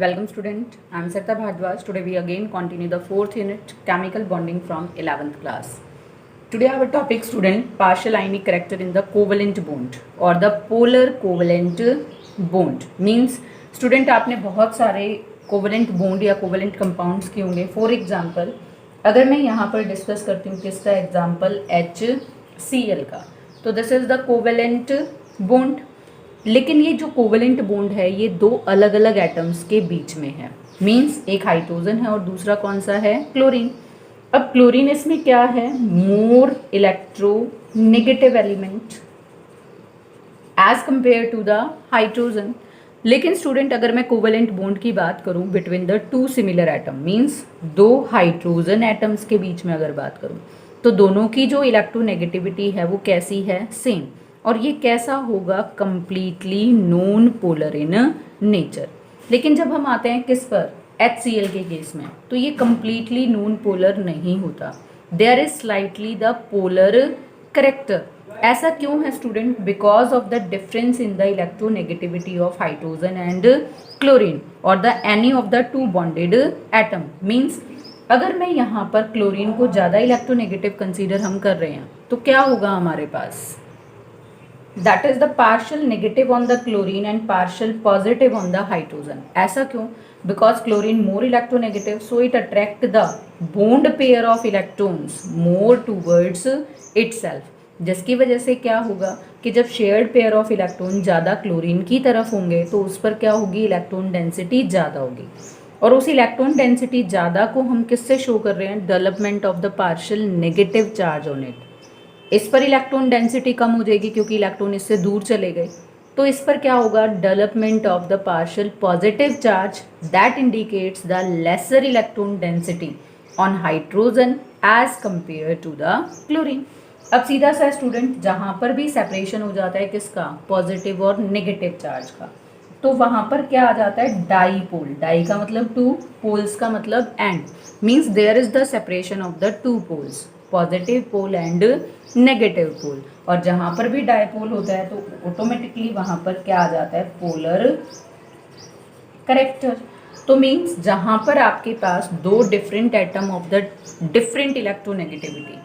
Welcome student, I am Sarita Bhardwaj. Today we again continue the 4th unit chemical bonding from 11th class. Today our topic student partial ionic character in the covalent bond or the polar covalent bond means student आपने बहुत सारे covalent bond या covalent compounds किए होंगे. For example अगर मैं यहाँ पर डिस्कस करती हूँ किसका एग्जाम्पल HCl का, तो this is the covalent bond. लेकिन ये जो कोवेलेंट बॉन्ड है ये दो अलग अलग एटम्स के बीच में है. मींस एक हाइड्रोजन है और दूसरा कौन सा है, क्लोरीन. अब क्लोरीन इसमें क्या है, more electronegative element as compare to the hydrogen. लेकिन स्टूडेंट अगर मैं कोवेलेंट बॉन्ड की बात करूं between the two similar atom means दो हाइड्रोजन एटम्स के बीच में अगर बात करूं तो दोनों की जो इलेक्ट्रोनेगेटिविटी है वो कैसी है, सेम. और ये कैसा होगा, completely non polar in nature. लेकिन जब हम आते हैं किस पर, HCl के केस में, तो ये कंप्लीटली नॉन पोलर नहीं होता. There is slightly the polar character. ऐसा क्यों है student, because of the difference in the electronegativity of hydrogen and chlorine और the any of the two bonded atom. Means अगर मैं यहाँ पर क्लोरीन को ज़्यादा इलेक्ट्रोनेगेटिव कंसीडर हम कर रहे हैं तो क्या होगा हमारे पास, that is the partial negative on the chlorine and partial positive on the hydrogen. ऐसा क्यों, because chlorine more electronegative so it attract the bond pair of electrons more towards itself. जिसकी वजह से क्या होगा कि जब शेयर्ड पेयर ऑफ इलेक्ट्रॉन ज़्यादा क्लोरीन की तरफ होंगे तो उस पर क्या होगी, इलेक्ट्रॉन डेंसिटी ज़्यादा होगी. और उस इलेक्ट्रॉन डेंसिटी ज़्यादा को हम किससे शो कर रहे हैं, development of the partial negative charge on it. इस पर इलेक्ट्रॉन डेंसिटी कम हो जाएगी क्योंकि इलेक्ट्रॉन इससे दूर चले गए. तो इस पर क्या होगा, development of the partial positive charge that indicates the lesser electron density on hydrogen as compare to the chlorine. अब सीधा सा स्टूडेंट जहाँ पर भी सेपरेशन हो जाता है किसका, पॉजिटिव और नेगेटिव चार्ज का, तो वहाँ पर क्या आ जाता है, डाईपोल. डाई का मतलब टू, पोल्स का मतलब end. Means there is the separation of the two poles, positive pole and negative pole. और जहाँ पर भी डाईपोल होता है तो ऑटोमेटिकली वहाँ पर क्या आ जाता है, पोलर करेक्टर. तो मीन्स जहाँ पर आपके पास दो different atom of the different electronegativity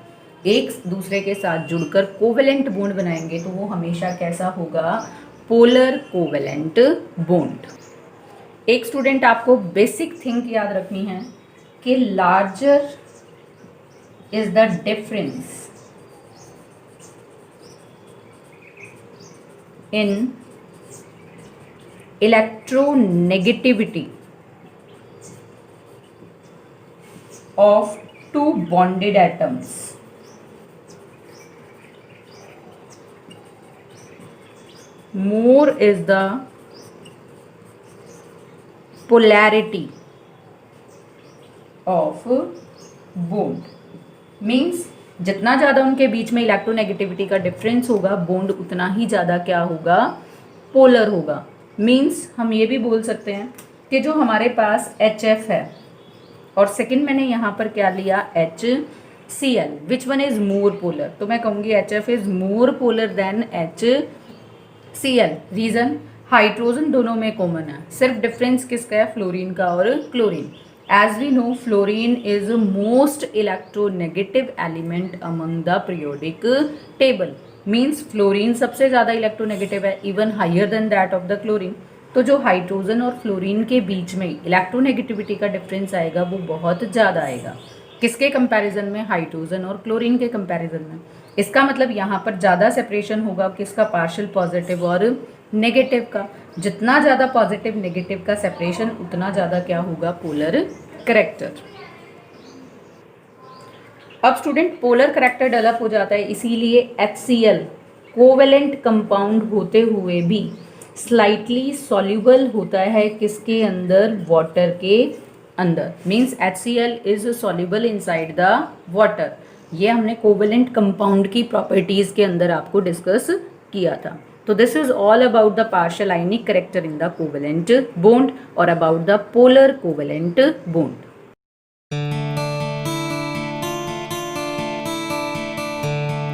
एक दूसरे के साथ जुड़कर कोवेलेंट बॉन्ड बनाएंगे तो वो हमेशा कैसा होगा, पोलर कोवेलेंट बॉन्ड. एक स्टूडेंट आपको बेसिक थिंग याद रखनी है कि larger is the difference in electronegativity of two bonded atoms. More is the polarity of bond. Means जितना ज़्यादा उनके बीच में इलेक्ट्रोनेगेटिविटी का डिफरेंस होगा बॉन्ड उतना ही ज़्यादा क्या होगा, पोलर होगा. मीन्स हम ये भी बोल सकते हैं कि जो हमारे पास HF है और सेकंड मैंने यहाँ पर क्या लिया, HCl, which one is more polar, तो मैं कहूँगी HF is more polar than HCl. Reason, hydrogen दोनों में कॉमन है, सिर्फ डिफरेंस किसका है, फ्लोरीन का और chlorine. As we know, fluorine is the most electronegative element among the periodic table. Means fluorine सबसे ज़्यादा इलेक्ट्रोनेगेटिव है, even higher than that of the chlorine. तो जो हाइड्रोजन और फ्लोरीन के बीच में इलेक्ट्रोनेगेटिविटी का डिफरेंस आएगा वो बहुत ज़्यादा आएगा. किसके कंपैरिजन में, हाइड्रोजन और क्लोरीन के कंपैरिजन में. इसका मतलब यहाँ पर ज़्यादा सेपरेशन होगा किसका, पार्शियल पॉजिटिव और नेगेटिव का. जितना ज़्यादा पॉजिटिव नेगेटिव का सेपरेशन उतना ज़्यादा क्या होगा, पोलर करेक्टर. अब स्टूडेंट पोलर करेक्टर डेवलप हो जाता है, इसीलिए HCl कोवेलेंट कंपाउंड होते हुए भी स्लाइटली सॉल्यूबल होता है किसके अंदर, वाटर के अंदर. Means HCl is soluble inside the water. ये हमने कोवेलेंट कंपाउंड की प्रॉपर्टीज के अंदर आपको डिस्कस किया था. So this is all about the partial ionic character in the covalent bond or about the polar covalent bond.